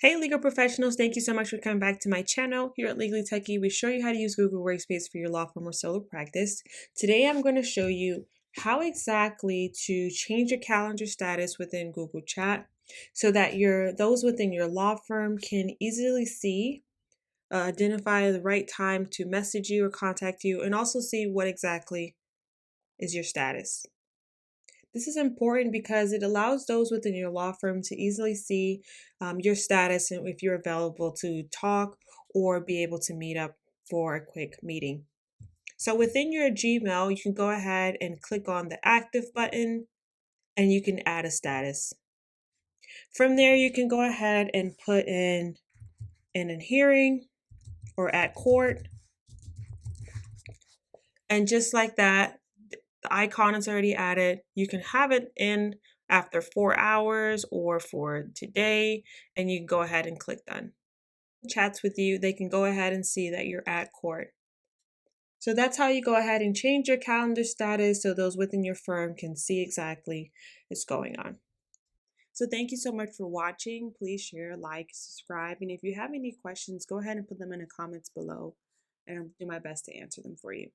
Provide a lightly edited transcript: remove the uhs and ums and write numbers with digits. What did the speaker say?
Hey legal professionals, thank you so much for coming back to my channel. Here at Legally Techie, we show you how to use Google Workspace for your law firm or solo practice. Today I'm going to show you how exactly to change your calendar status within Google Chat so that those within your law firm can easily see, identify the right time to message you or contact you, and also see what exactly is your status. This is important because it allows those within your law firm to easily see your status and if you're available to talk or be able to meet up for a quick meeting. So within your Gmail, you can go ahead and click on the active button and you can add a status. From there, you can go ahead and put in a hearing or at court. And just like that, the icon is already added. You can have it in after 4 hours or for today, and you can go ahead and click done. Chats with you, they can go ahead and see that you're at court. So that's how you go ahead and change your calendar status so those within your firm can see exactly what's going on. So thank you so much for watching. Please share, like, subscribe, and if you have any questions, go ahead and put them in the comments below, and I'll do my best to answer them for you.